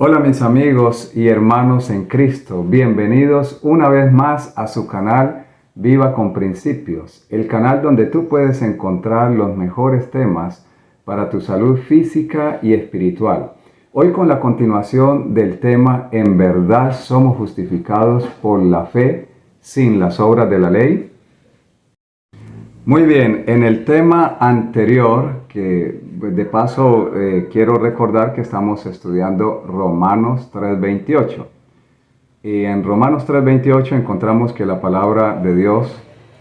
Hola mis amigos y hermanos en Cristo, bienvenidos una vez más a su canal Viva con Principios, el canal donde tú puedes encontrar los mejores temas para tu salud física y espiritual. Hoy con la continuación del tema ¿En verdad somos justificados por la fe sin las obras de la ley? Muy bien, en el tema anterior, que de paso quiero recordar que estamos estudiando Romanos 3:28. Y en Romanos 3:28 encontramos que la palabra de Dios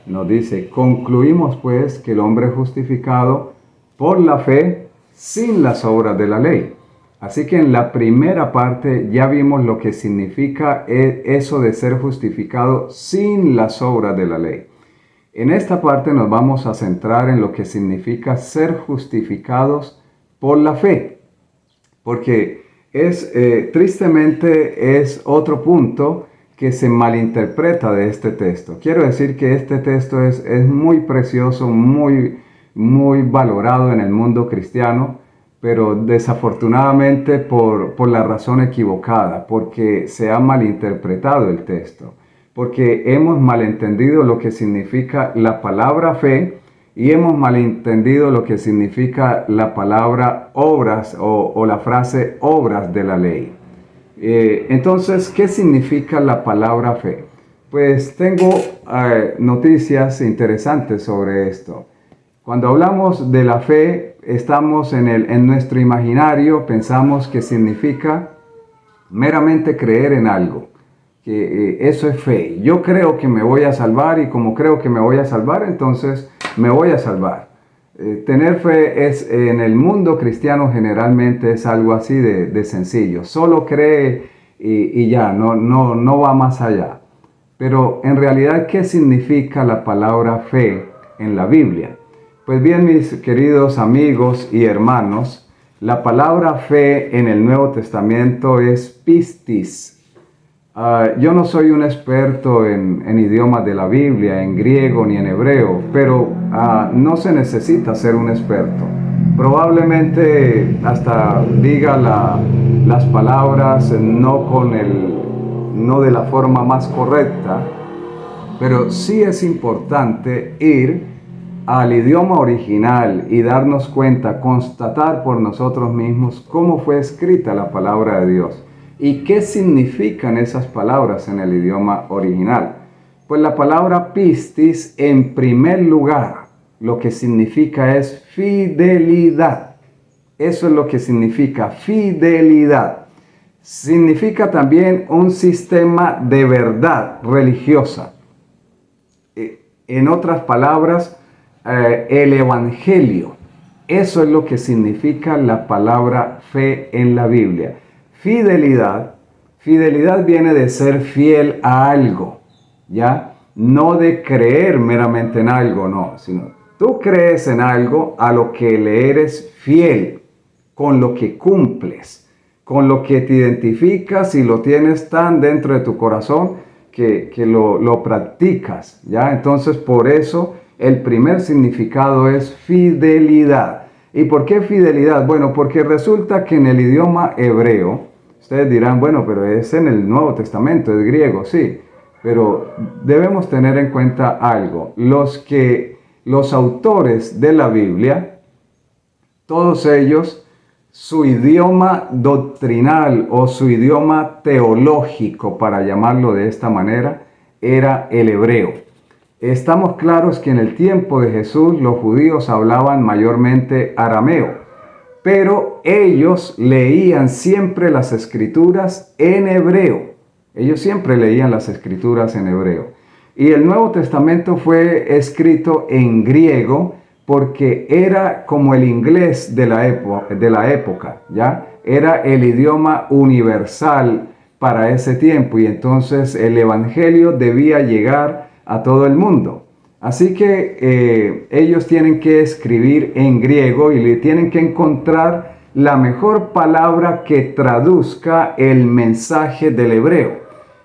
nos dice: concluimos pues que el hombre es justificado por la fe sin las obras de la ley. Así que en la primera parte ya vimos lo que significa eso de ser justificado sin las obras de la ley. En esta parte nos vamos a centrar en lo que significa ser justificados por la fe, porque tristemente es otro punto que se malinterpreta de este texto. Quiero decir que este texto es muy precioso, muy valorado en el mundo cristiano, pero desafortunadamente por la razón equivocada, porque se ha malinterpretado el texto. Porque hemos malentendido lo que significa la palabra fe y hemos malentendido lo que significa la palabra obras o la frase obras de la ley. Entonces, ¿qué significa la palabra fe? Pues tengo noticias interesantes sobre esto. Cuando hablamos de la fe, estamos en nuestro imaginario, pensamos que significa meramente creer en algo. Que eso es fe. Yo creo que me voy a salvar y como creo que me voy a salvar, entonces me voy a salvar. Tener fe en el mundo cristiano generalmente es algo así de sencillo. Solo cree y ya, no va más allá. Pero en realidad, ¿qué significa la palabra fe en la Biblia? Pues bien, mis queridos amigos y hermanos, la palabra fe en el Nuevo Testamento es pistis. Yo no soy un experto en idiomas de la Biblia, en griego ni en hebreo, pero no se necesita ser un experto. Probablemente hasta diga las palabras no de la forma más correcta, pero sí es importante ir al idioma original y darnos cuenta, constatar por nosotros mismos cómo fue escrita la palabra de Dios. ¿Y qué significan esas palabras en el idioma original? Pues la palabra pistis, en primer lugar, lo que significa es fidelidad. Eso es lo que significa fidelidad. Significa también un sistema de verdad religiosa. En otras palabras, el evangelio. Eso es lo que significa la palabra fe en la Biblia. Fidelidad viene de ser fiel a algo, ¿ya? No de creer meramente en algo, no, sino tú crees en algo a lo que le eres fiel, con lo que cumples, con lo que te identificas y lo tienes tan dentro de tu corazón que lo practicas, ¿ya? Entonces, por eso el primer significado es fidelidad. ¿Y por qué fidelidad? Bueno, porque resulta que en el idioma hebreo, ustedes dirán, bueno, pero es en el Nuevo Testamento, es griego, sí. Pero debemos tener en cuenta algo. Los autores de la Biblia, todos ellos, su idioma doctrinal o su idioma teológico, para llamarlo de esta manera, era el hebreo. Estamos claros que en el tiempo de Jesús los judíos hablaban mayormente arameo, pero ellos leían siempre las escrituras en hebreo. Ellos siempre leían las escrituras en hebreo. Y el Nuevo Testamento fue escrito en griego porque era como el inglés de la época, ¿ya? Era el idioma universal para ese tiempo y entonces el evangelio debía llegar a todo el mundo. Así que ellos tienen que escribir en griego y le tienen que encontrar la mejor palabra que traduzca el mensaje del hebreo.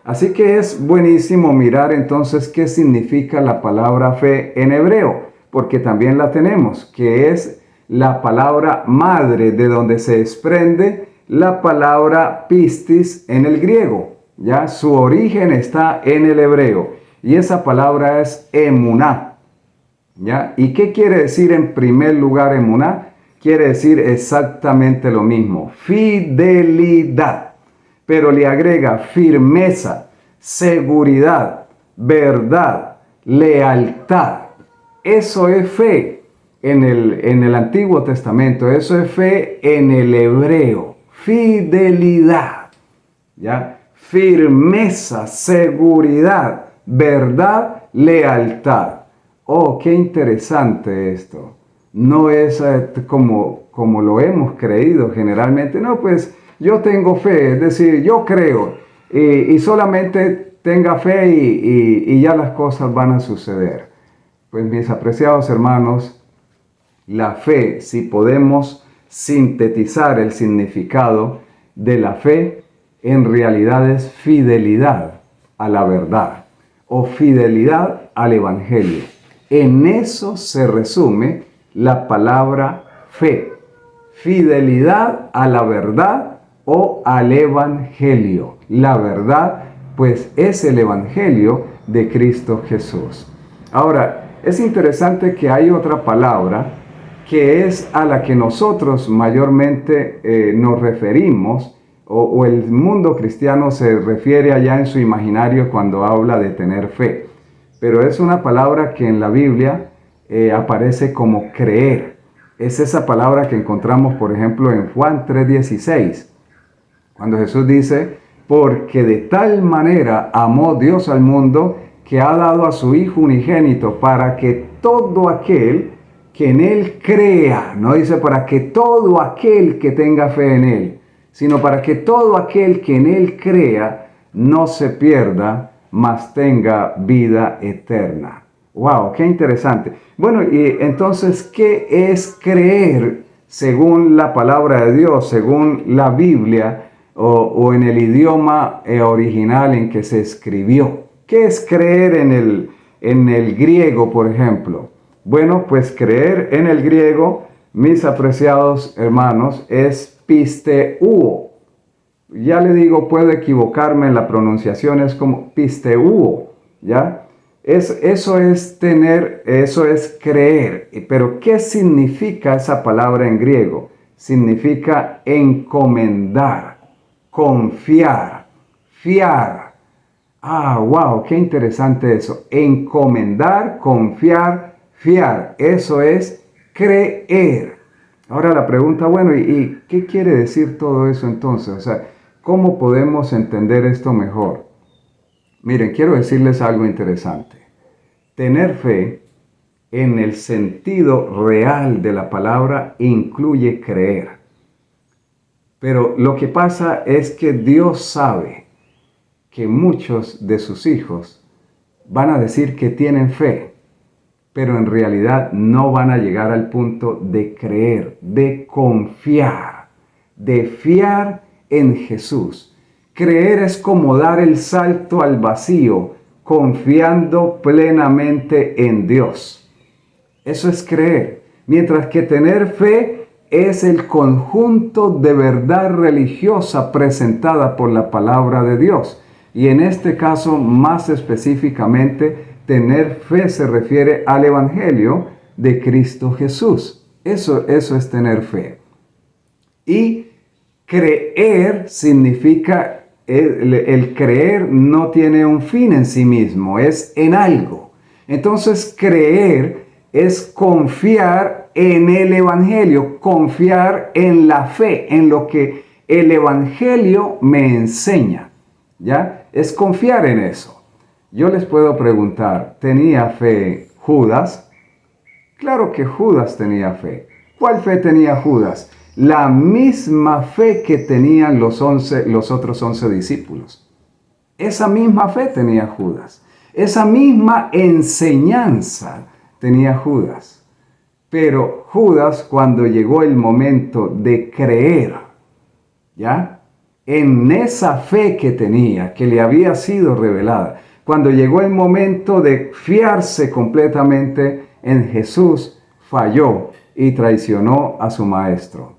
Así que es buenísimo mirar entonces qué significa la palabra fe en hebreo, porque también la tenemos, que es la palabra madre de donde se desprende la palabra pistis en el griego, ¿ya? Su origen está en el hebreo y esa palabra es emuná, ¿ya? ¿Y qué quiere decir en primer lugar emuná? Quiere decir exactamente lo mismo, fidelidad, pero le agrega firmeza, seguridad, verdad, lealtad. Eso es fe en el Antiguo Testamento, eso es fe en el hebreo, fidelidad, ¿ya? Firmeza, seguridad, verdad, lealtad. Oh, qué interesante esto. No es como lo hemos creído generalmente. No, pues yo tengo fe, es decir, yo creo y solamente tenga fe y ya las cosas van a suceder. Pues mis apreciados hermanos, la fe, si podemos sintetizar el significado de la fe, en realidad es fidelidad a la verdad o fidelidad al Evangelio. En eso se resume la palabra fe, fidelidad a la verdad o al Evangelio. La verdad, pues, es el Evangelio de Cristo Jesús. Ahora, es interesante que hay otra palabra que es a la que nosotros mayormente nos referimos, o el mundo cristiano se refiere allá en su imaginario cuando habla de tener fe. Pero es una palabra que en la Biblia aparece como creer. Es esa palabra que encontramos, por ejemplo, en Juan 3:16, cuando Jesús dice, porque de tal manera amó Dios al mundo que ha dado a su Hijo unigénito para que todo aquel que en Él crea, no dice para que todo aquel que tenga fe en Él, sino para que todo aquel que en Él crea no se pierda, mas tenga vida eterna. ¡Wow! ¡Qué interesante! Bueno, y entonces, ¿qué es creer según la palabra de Dios, según la Biblia o en el idioma original en que se escribió? ¿Qué es creer en el griego, por ejemplo? Bueno, pues creer en el griego, mis apreciados hermanos, es pisteuo. Ya le digo, puedo equivocarme en la pronunciación, es como pisteuo, ¿ya? Eso es creer. Pero ¿qué significa esa palabra en griego? Significa encomendar, confiar, fiar. Ah, wow, qué interesante eso. Encomendar, confiar, fiar. Eso es creer. Ahora la pregunta, bueno, ¿y qué quiere decir todo eso entonces? O sea, ¿cómo podemos entender esto mejor? Miren, quiero decirles algo interesante. Tener fe en el sentido real de la palabra incluye creer. Pero lo que pasa es que Dios sabe que muchos de sus hijos van a decir que tienen fe, pero en realidad no van a llegar al punto de creer, de confiar, de fiar en Jesús. Creer es como dar el salto al vacío, confiando plenamente en Dios. Eso es creer. Mientras que tener fe es el conjunto de verdad religiosa presentada por la palabra de Dios. Y en este caso, más específicamente, tener fe se refiere al Evangelio de Cristo Jesús. Eso es tener fe. Y creer significa, el creer no tiene un fin en sí mismo, es en algo. Entonces, creer es confiar en el Evangelio, confiar en la fe, en lo que el Evangelio me enseña. ¿Ya? Es confiar en eso. Yo les puedo preguntar, ¿tenía fe Judas? Claro que Judas tenía fe. ¿Cuál fe tenía Judas? La misma fe que tenían los otros 11 discípulos. Esa misma fe tenía Judas. Esa misma enseñanza tenía Judas. Pero Judas, cuando llegó el momento de creer, ¿ya?, en esa fe que tenía, que le había sido revelada, cuando llegó el momento de fiarse completamente en Jesús, falló y traicionó a su maestro.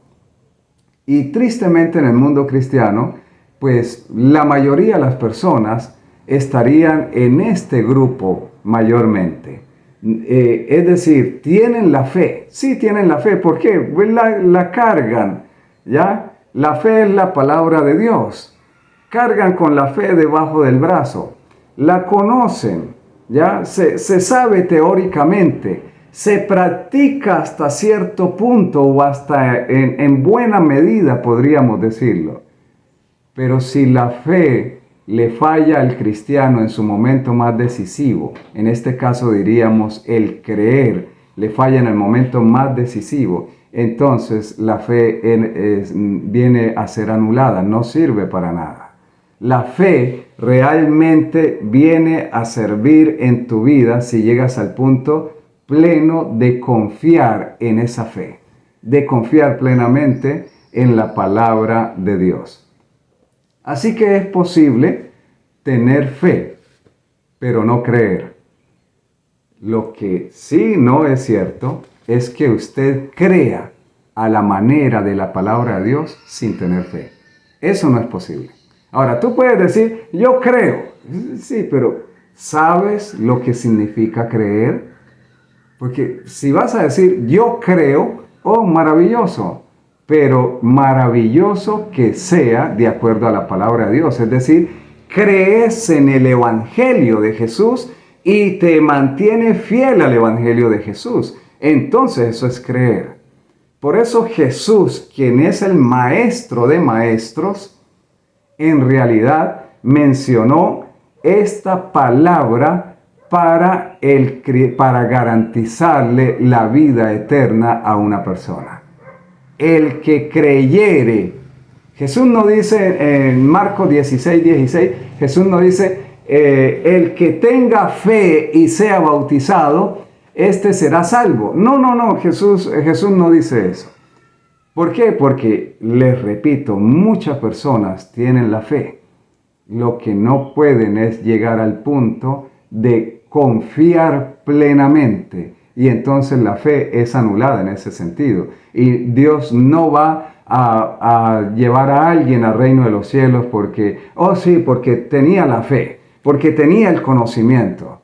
Y tristemente en el mundo cristiano, pues la mayoría de las personas estarían en este grupo mayormente. Es decir, tienen la fe, sí tienen la fe, ¿por qué? Pues la cargan, ¿ya? La fe es la palabra de Dios. Cargan con la fe debajo del brazo, la conocen, ¿ya? Se sabe teóricamente, se practica hasta cierto punto o hasta en buena medida podríamos decirlo. Pero si la fe le falla al cristiano en su momento más decisivo, en este caso diríamos el creer, le falla en el momento más decisivo, entonces la fe viene a ser anulada, no sirve para nada. La fe realmente viene a servir en tu vida si llegas al punto pleno de confiar en esa fe, de confiar plenamente en la palabra de Dios. Así que es posible tener fe, pero no creer. Lo que sí no es cierto es que usted crea a la manera de la palabra de Dios sin tener fe. Eso no es posible. Ahora, tú puedes decir, yo creo. Sí, pero ¿sabes lo que significa creer? Porque si vas a decir, yo creo, oh, maravilloso. Pero maravilloso que sea de acuerdo a la palabra de Dios. Es decir, crees en el Evangelio de Jesús y te mantiene fiel al Evangelio de Jesús. Entonces eso es creer. Por eso Jesús, quien es el maestro de maestros, en realidad mencionó esta palabra para garantizarle la vida eterna a una persona. El que creyere. Jesús no dice en Marcos 16:16, Jesús no dice, el que tenga fe y sea bautizado, este será salvo. No, Jesús no dice eso. ¿Por qué? Porque, les repito, muchas personas tienen la fe. Lo que no pueden es llegar al punto de confiar plenamente. Y entonces la fe es anulada en ese sentido. Y Dios no va a llevar a alguien al reino de los cielos porque tenía la fe, porque tenía el conocimiento,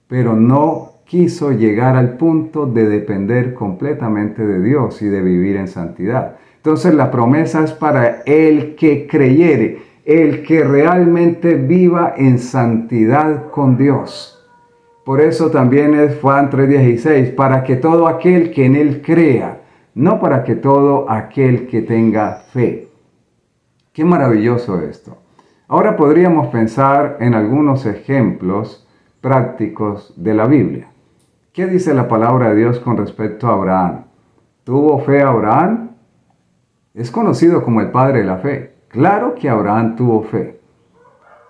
pero no quiso llegar al punto de depender completamente de Dios y de vivir en santidad. Entonces la promesa es para el que creyere, el que realmente viva en santidad con Dios. Por eso también es Juan 3:16, para que todo aquel que en él crea, no para que todo aquel que tenga fe. Qué maravilloso esto. Ahora podríamos pensar en algunos ejemplos prácticos de la Biblia. ¿Qué dice la palabra de Dios con respecto a Abraham? ¿Tuvo fe Abraham? Es conocido como el padre de la fe. Claro que Abraham tuvo fe.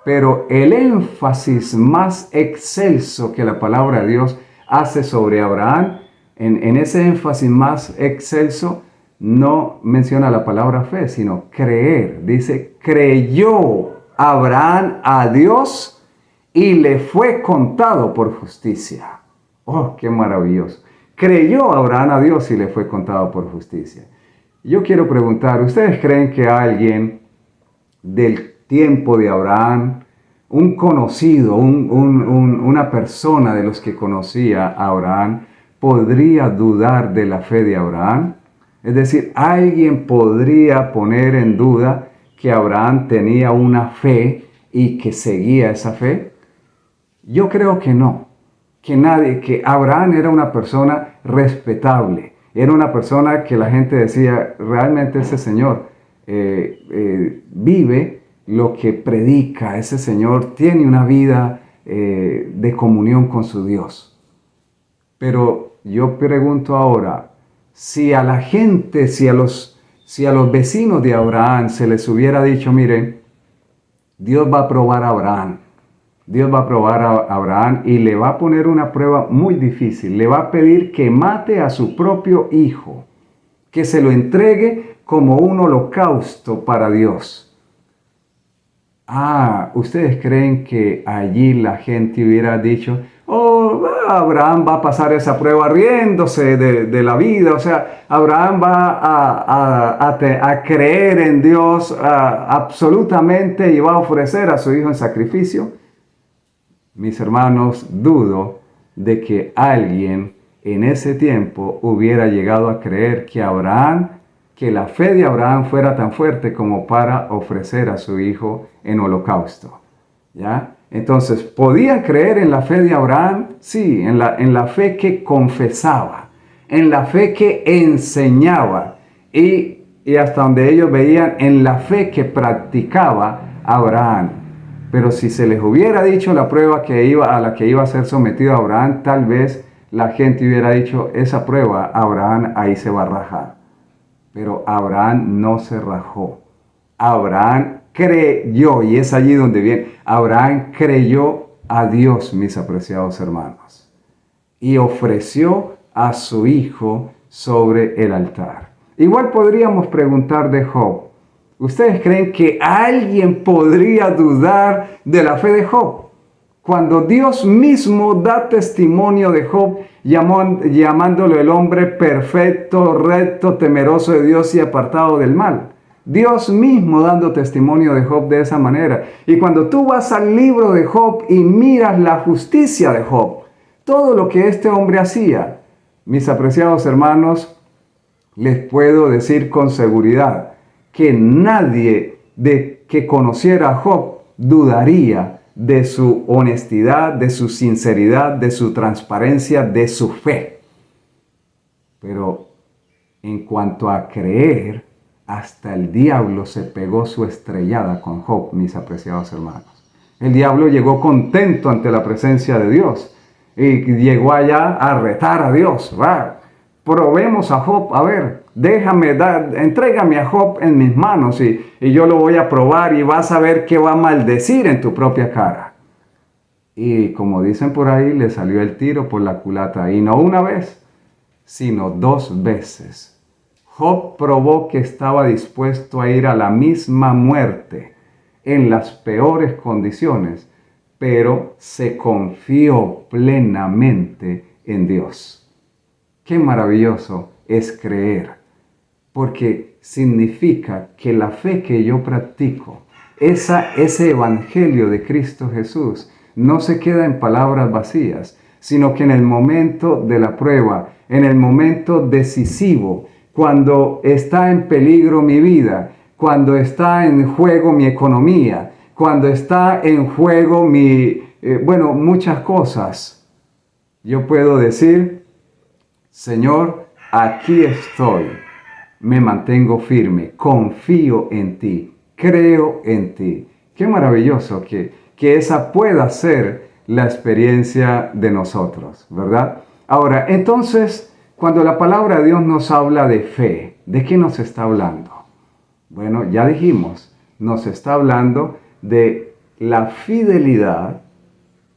Pero el énfasis más excelso que la palabra de Dios hace sobre Abraham, en ese énfasis más excelso, no menciona la palabra fe, sino creer. Dice, creyó Abraham a Dios y le fue contado por justicia. ¡Oh, qué maravilloso! Creyó Abraham a Dios y le fue contado por justicia. Yo quiero preguntar, ¿ustedes creen que alguien del tiempo de Abraham, un conocido, una persona de los que conocía a Abraham, podría dudar de la fe de Abraham? Es decir, ¿alguien podría poner en duda que Abraham tenía una fe y que seguía esa fe? Yo creo que no. Que Abraham era una persona respetable, era una persona que la gente decía, realmente ese señor vive lo que predica, ese señor tiene una vida de comunión con su Dios. Pero yo pregunto ahora, si a la gente, si a los vecinos de Abraham se les hubiera dicho, miren, Dios va a probar a Abraham. Dios va a probar a Abraham y le va a poner una prueba muy difícil. Le va a pedir que mate a su propio hijo, que se lo entregue como un holocausto para Dios. ¿Ustedes creen que allí la gente hubiera dicho, oh, no, Abraham va a pasar esa prueba riéndose de la vida. O sea, Abraham va a creer en Dios absolutamente y va a ofrecer a su hijo en sacrificio. Mis hermanos, dudo de que alguien en ese tiempo hubiera llegado a creer que la fe de Abraham fuera tan fuerte como para ofrecer a su hijo en holocausto. ¿Ya? Entonces, ¿podían creer en la fe de Abraham? Sí, en la fe que confesaba, en la fe que enseñaba y hasta donde ellos veían en la fe que practicaba Abraham. Pero si se les hubiera dicho la prueba a la que iba a ser sometido Abraham, tal vez la gente hubiera dicho, esa prueba, Abraham ahí se va a rajar. Pero Abraham no se rajó. Abraham creyó, y es allí donde viene, Abraham creyó a Dios, mis apreciados hermanos, y ofreció a su hijo sobre el altar. Igual podríamos preguntar de Job. ¿Ustedes creen que alguien podría dudar de la fe de Job? Cuando Dios mismo da testimonio de Job, llamándolo el hombre perfecto, recto, temeroso de Dios y apartado del mal. Dios mismo dando testimonio de Job de esa manera. Y cuando tú vas al libro de Job y miras la justicia de Job, todo lo que este hombre hacía, mis apreciados hermanos, les puedo decir con seguridad que nadie que conociera a Job dudaría de su honestidad, de su sinceridad, de su transparencia, de su fe. Pero en cuanto a creer, hasta el diablo se pegó su estrellada con Job, mis apreciados hermanos. El diablo llegó contento ante la presencia de Dios y llegó allá a retar a Dios. Probemos a Job, a ver, entrégame a Job en mis manos y yo lo voy a probar y vas a ver qué va a maldecir en tu propia cara. Y como dicen por ahí, le salió el tiro por la culata, y no una vez, sino 2 veces. Job probó que estaba dispuesto a ir a la misma muerte en las peores condiciones, pero se confió plenamente en Dios. Qué maravilloso es creer, porque significa que la fe que yo practico, ese evangelio de Cristo Jesús, no se queda en palabras vacías, sino que en el momento de la prueba, en el momento decisivo, cuando está en peligro mi vida, cuando está en juego mi economía, cuando está en juego muchas cosas, yo puedo decir, Señor, aquí estoy, me mantengo firme, confío en ti, creo en ti. Qué maravilloso que esa pueda ser la experiencia de nosotros, ¿verdad? Ahora, entonces, cuando la palabra de Dios nos habla de fe, ¿de qué nos está hablando? Bueno, ya dijimos, nos está hablando de la fidelidad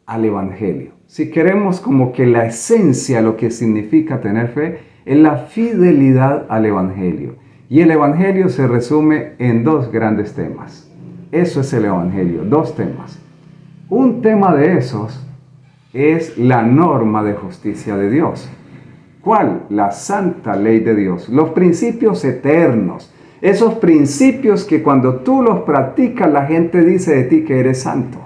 al Evangelio. Si queremos como que la esencia, lo que significa tener fe, es la fidelidad al Evangelio. Y el Evangelio se resume en 2 grandes temas. Eso es el Evangelio, 2 temas. Un tema de esos es la norma de justicia de Dios. ¿Cuál? La santa ley de Dios. Los principios eternos. Esos principios que cuando tú los practicas, la gente dice de ti que eres santo.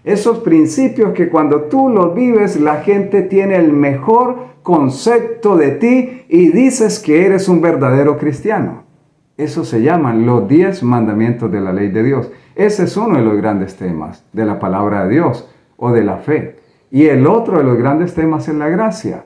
Esos principios que cuando tú los vives, la gente tiene el mejor concepto de ti y dices que eres un verdadero cristiano. Eso se llaman los 10 mandamientos de la ley de Dios. Ese es uno de los grandes temas de la palabra de Dios o de la fe. Y el otro de los grandes temas es la gracia.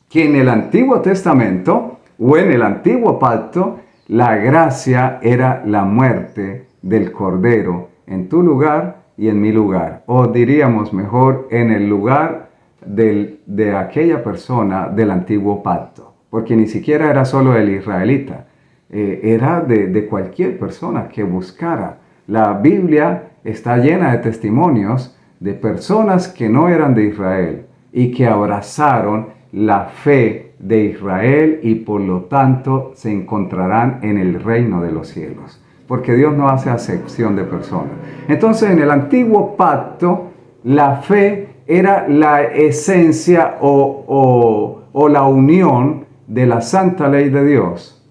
Que en el Antiguo Testamento o en el Antiguo Pacto, la gracia era la muerte del Cordero en tu lugar y en mi lugar. O diríamos mejor, en el lugar de aquella persona del Antiguo Pacto. Porque ni siquiera era solo el israelita. Era de cualquier persona que buscara. La Biblia está llena de testimonios de personas que no eran de Israel y que abrazaron la fe de Israel y por lo tanto se encontrarán en el reino de los cielos. Porque Dios no hace acepción de personas. Entonces en el Antiguo Pacto la fe era la esencia o la unión de la santa ley de Dios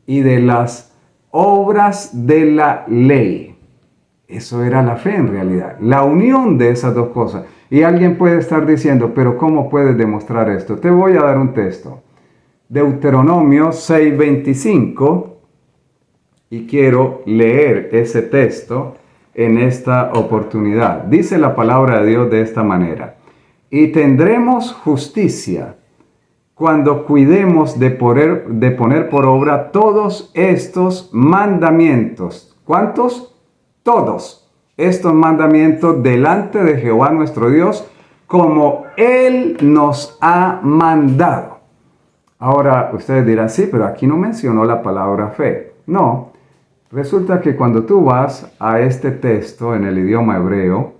y de las obras de la ley. Eso era la fe en realidad, la unión de esas dos cosas. Y alguien puede estar diciendo, pero ¿cómo puedes demostrar esto? Te voy a dar un texto. Deuteronomio 6:25, y quiero leer ese texto en esta oportunidad. Dice la palabra de Dios de esta manera: y tendremos justicia cuando cuidemos de poner por obra todos estos mandamientos. ¿Cuántos? Todos estos mandamientos delante de Jehová nuestro Dios, como Él nos ha mandado. Ahora ustedes dirán, sí, pero aquí no mencionó la palabra fe. No, resulta que cuando tú vas a este texto en el idioma hebreo,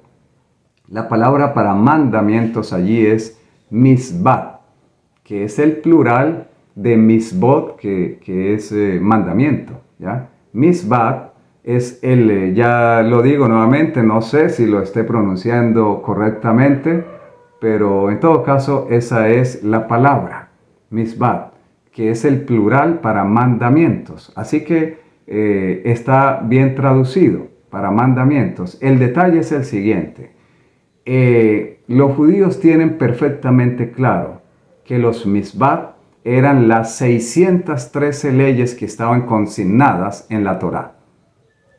la palabra para mandamientos allí es misbat, que es el plural de misbot, que es mandamiento, ¿ya? Misbat es ya lo digo nuevamente, no sé si lo esté pronunciando correctamente, pero en todo caso esa es la palabra, misbat, que es el plural para mandamientos. Así que está bien traducido para mandamientos. El detalle es el siguiente. Los judíos tienen perfectamente claro que los misbat eran las 613 leyes que estaban consignadas en la Torá.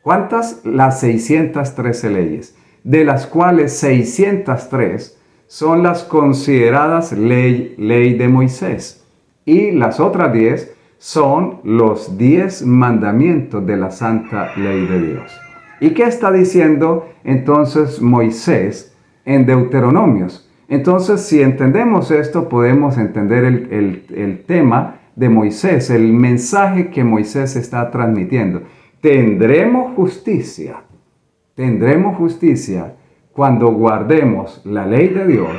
¿Cuántas? Las 613 leyes, de las cuales 603 son las consideradas ley de Moisés, y las otras 10 son los 10 mandamientos de la santa ley de Dios. ¿Y qué está diciendo entonces Moisés en Deuteronomios? Entonces, si entendemos esto, podemos entender el tema de Moisés, el mensaje que Moisés está transmitiendo. Tendremos justicia cuando guardemos la ley de Dios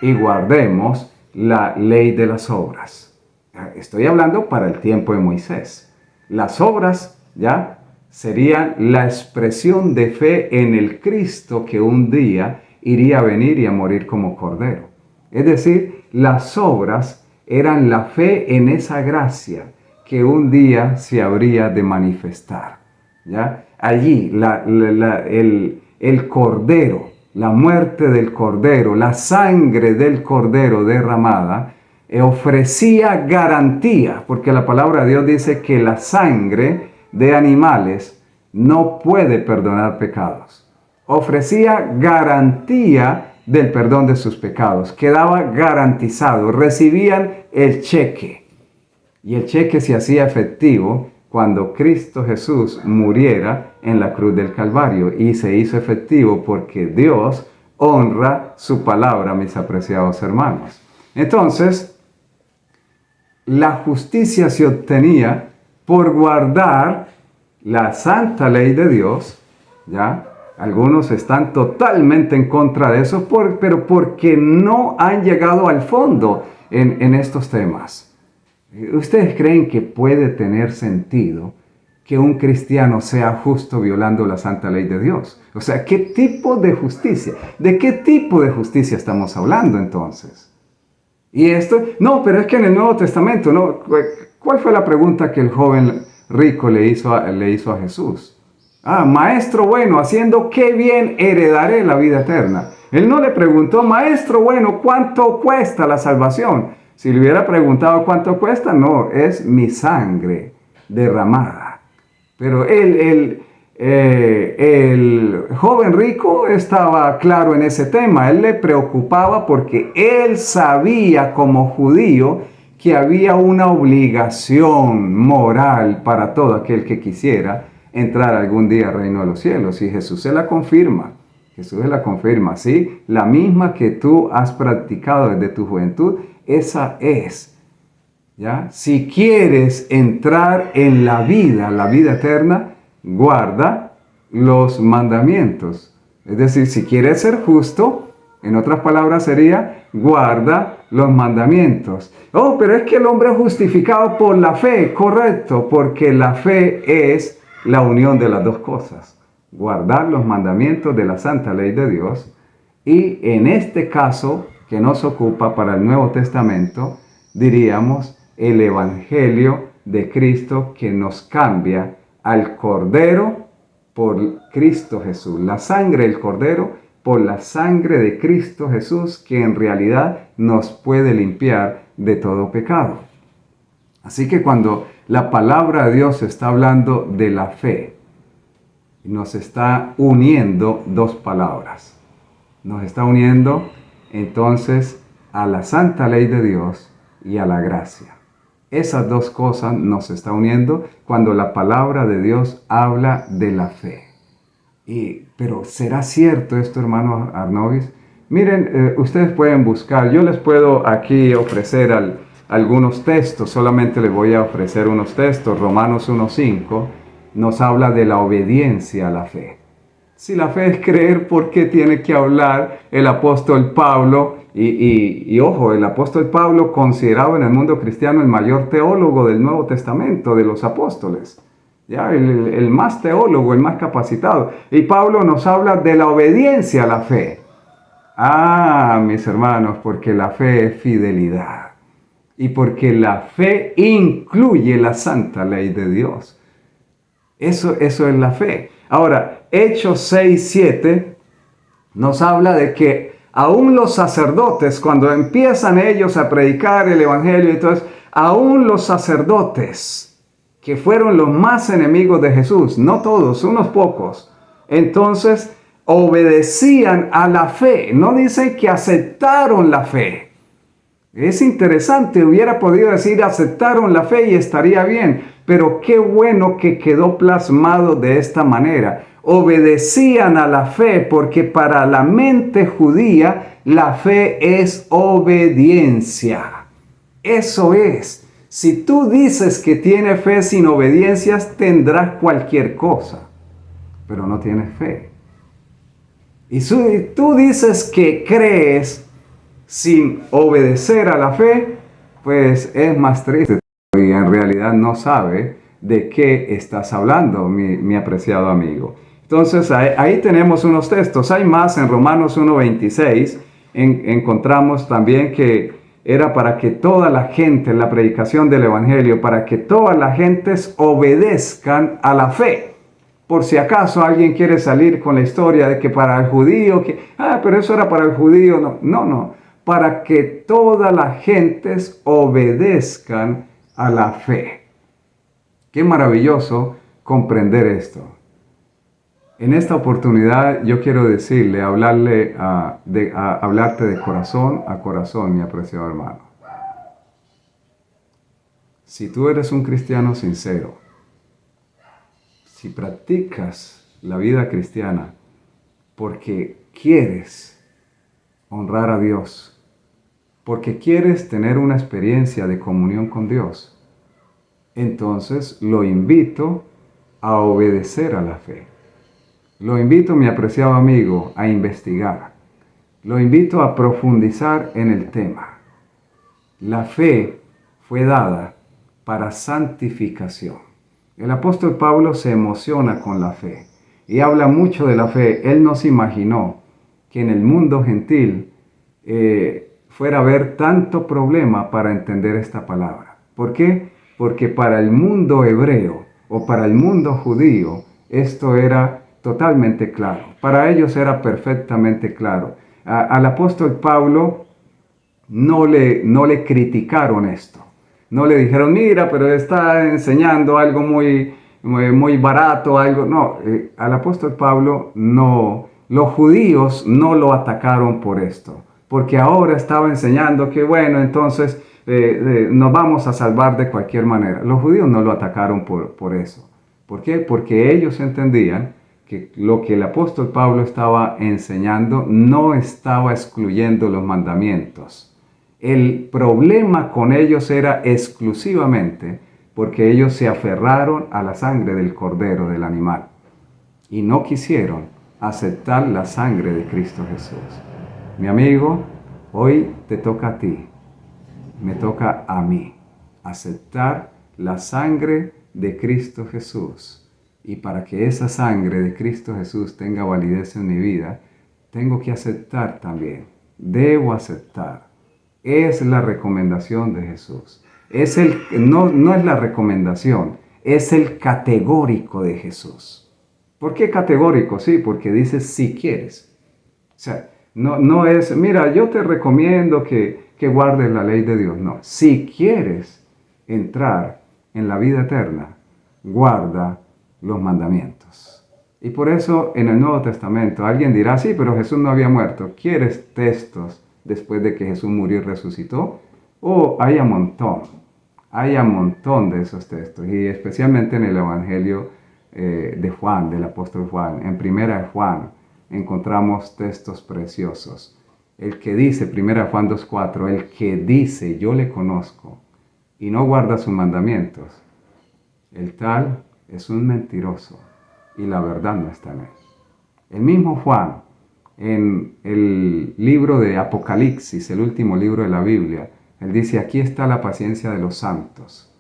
y guardemos la ley de las obras. Estoy hablando para el tiempo de Moisés. Las obras, ¿ya?, serían la expresión de fe en el Cristo que un día iría a venir y a morir como cordero. Es decir, las obras eran la fe en esa gracia que un día se habría de manifestar, ¿ya? Allí el cordero, la muerte del cordero, la sangre del cordero derramada, ofrecía garantía, porque la palabra de Dios dice que la sangre de animales no puede perdonar pecados. Ofrecía garantía del perdón de sus pecados, quedaba garantizado, recibían el cheque. Y el cheque se hacía efectivo cuando Cristo Jesús muriera en la cruz del Calvario, y se hizo efectivo porque Dios honra su palabra, mis apreciados hermanos. Entonces, la justicia se obtenía por guardar la santa ley de Dios, ¿ya? Algunos están totalmente en contra de eso, pero porque no han llegado al fondo en estos temas. ¿Ustedes creen que puede tener sentido que un cristiano sea justo violando la santa ley de Dios? O sea, ¿qué tipo de justicia? ¿De qué tipo de justicia estamos hablando entonces? Y esto, no, pero es que en el Nuevo Testamento, ¿no? ¿Cuál fue la pregunta que el joven rico le hizo a Jesús? Maestro bueno, haciendo qué bien heredaré la vida eterna. Él no le preguntó, maestro bueno, ¿cuánto cuesta la salvación? Si le hubiera preguntado cuánto cuesta, no, es mi sangre derramada. Pero el joven rico estaba claro en ese tema. Él le preocupaba porque él sabía como judío que había una obligación moral para todo aquel que quisiera entrar algún día al reino de los cielos. Y Jesús se la confirma. Jesús se la confirma, ¿sí? La misma que tú has practicado desde tu juventud, esa es. ¿Ya? Si quieres entrar en la vida eterna, guarda los mandamientos. Es decir, si quieres ser justo, en otras palabras sería, guarda los mandamientos. Oh, pero es que el hombre es justificado por la fe, correcto, porque la fe es la unión de las dos cosas. Guardar los mandamientos de la santa ley de Dios Y en este caso que nos ocupa para el Nuevo Testamento, diríamos el Evangelio de Cristo que nos cambia al Cordero por Cristo Jesús. La sangre del Cordero por la sangre de Cristo Jesús que en realidad nos puede limpiar de todo pecado. Así que cuando la palabra de Dios está hablando de la fe, nos está uniendo dos palabras. Nos está uniendo entonces a la santa ley de Dios y a la gracia. Esas dos cosas nos está uniendo cuando la palabra de Dios habla de la fe. Pero ¿será cierto esto, hermano Arnovis? Miren, ustedes pueden buscar, yo les puedo aquí ofrecer algunos textos, solamente les voy a ofrecer unos textos. Romanos 1:5 nos habla de la obediencia a la fe. Si la fe es creer, ¿por qué tiene que hablar el apóstol Pablo? Y ojo, el apóstol Pablo considerado en el mundo cristiano el mayor teólogo del Nuevo Testamento, de los apóstoles. Ya, el más teólogo, el más capacitado. Y Pablo nos habla de la obediencia a la fe. Ah, mis hermanos, porque la fe es fidelidad. Y porque la fe incluye la santa ley de Dios. Eso es la fe. Ahora, Hechos 6:7 nos habla de que aún los sacerdotes, cuando empiezan ellos a predicar el evangelio y todo eso, aún los sacerdotes, que fueron los más enemigos de Jesús, no todos, unos pocos, entonces obedecían a la fe. No dicen que aceptaron la fe. Es interesante, hubiera podido decir aceptaron la fe y estaría bien, pero qué bueno que quedó plasmado de esta manera. Obedecían a la fe porque para la mente judía la fe es obediencia. Eso es. Si tú dices que tienes fe sin obediencias, tendrás cualquier cosa, pero no tienes fe. Y si tú dices que crees sin obedecer a la fe, pues es más triste y en realidad no sabe de qué estás hablando, mi apreciado amigo. Entonces ahí tenemos unos textos. Hay más en Romanos 1:26. Encontramos también que era para que toda la gente, en la predicación del Evangelio, para que todas las gentes obedezcan a la fe. Por si acaso alguien quiere salir con la historia de que para el judío, pero eso era para el judío. No. Para que todas las gentes obedezcan a la fe. Qué maravilloso comprender esto. En esta oportunidad yo quiero decirle, hablarte de corazón a corazón, mi apreciado hermano. Si tú eres un cristiano sincero, si practicas la vida cristiana porque quieres honrar a Dios, porque quieres tener una experiencia de comunión con Dios, entonces lo invito a obedecer a la fe. Lo invito, mi apreciado amigo, a investigar. Lo invito a profundizar en el tema. La fe fue dada para santificación. El apóstol Pablo se emociona con la fe y habla mucho de la fe. Él no se imaginó que en el mundo gentil fuera a haber tanto problema para entender esta palabra. ¿Por qué? Porque para el mundo hebreo o para el mundo judío esto era totalmente claro. Para ellos era perfectamente claro. Al apóstol Pablo no le criticaron esto. No le dijeron, mira, pero está enseñando algo muy barato, algo. No, al apóstol Pablo no, los judíos no lo atacaron por esto. Porque ahora estaba enseñando que, bueno, entonces nos vamos a salvar de cualquier manera. Los judíos no lo atacaron por eso. ¿Por qué? Porque ellos entendían que lo que el apóstol Pablo estaba enseñando no estaba excluyendo los mandamientos. El problema con ellos era exclusivamente porque ellos se aferraron a la sangre del cordero, del animal, y no quisieron aceptar la sangre de Cristo Jesús. Mi amigo, hoy te toca a ti, me toca a mí, aceptar la sangre de Cristo Jesús. Y para que esa sangre de Cristo Jesús tenga validez en mi vida, tengo que aceptar también. Debo aceptar. Es la recomendación de Jesús. No es la recomendación, es el categórico de Jesús. ¿Por qué categórico? Sí, porque dice si quieres. O sea, no es, mira, yo te recomiendo que guardes la ley de Dios. No, si quieres entrar en la vida eterna, guarda los mandamientos. Y por eso en el Nuevo Testamento alguien dirá, sí, pero Jesús no había muerto. ¿Quieres textos después de que Jesús murió y resucitó? Oh, hay un montón de esos textos, y especialmente en el Evangelio de Juan, del apóstol Juan. En Primera de Juan encontramos textos preciosos. El que dice, Primera de Juan 2:4, el que dice, yo le conozco, y no guarda sus mandamientos, el tal es un mentiroso, y la verdad no está en él. El mismo Juan, en el libro de Apocalipsis, el último libro de la Biblia, él dice, aquí está la paciencia de los santos.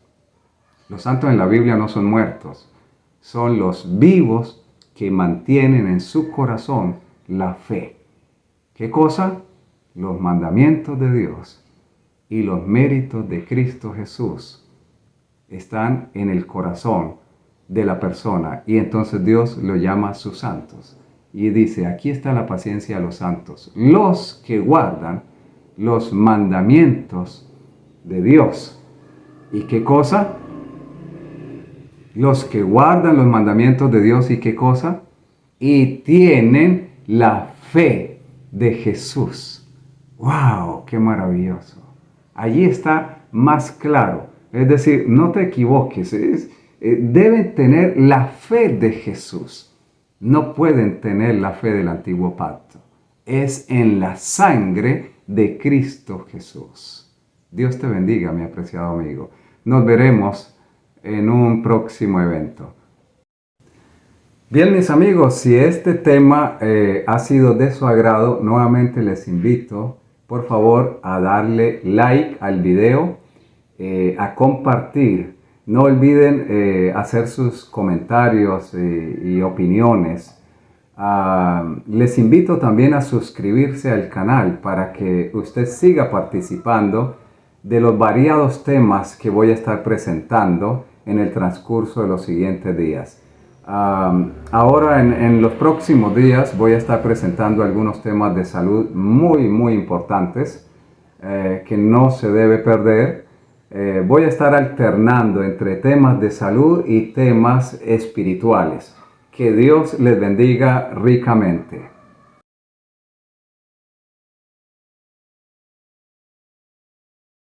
Los santos en la Biblia no son muertos, son los vivos que mantienen en su corazón la fe. ¿Qué cosa? Los mandamientos de Dios y los méritos de Cristo Jesús están en el corazón de la persona, y entonces Dios lo llama sus santos. Y dice, aquí está la paciencia de los santos, los que guardan los mandamientos de Dios. ¿Y qué cosa? Los que guardan los mandamientos de Dios, ¿y qué cosa? Y tienen la fe de Jesús. ¡Wow! ¡Qué maravilloso! Allí está más claro. Es decir, no te equivoques. Deben tener la fe de Jesús. No pueden tener la fe del antiguo pacto. Es en la sangre de Cristo Jesús. Dios te bendiga, mi apreciado amigo. Nos veremos en un próximo evento. Bien, mis amigos, si este tema ha sido de su agrado, nuevamente les invito, por favor, a darle like al video, a compartir. No olviden hacer sus comentarios y opiniones. Les invito también a suscribirse al canal para que usted siga participando de los variados temas que voy a estar presentando en el transcurso de los siguientes días. Ahora en los próximos días voy a estar presentando algunos temas de salud muy importantes que no se debe perder. Voy a estar alternando entre temas de salud y temas espirituales. Que Dios les bendiga ricamente.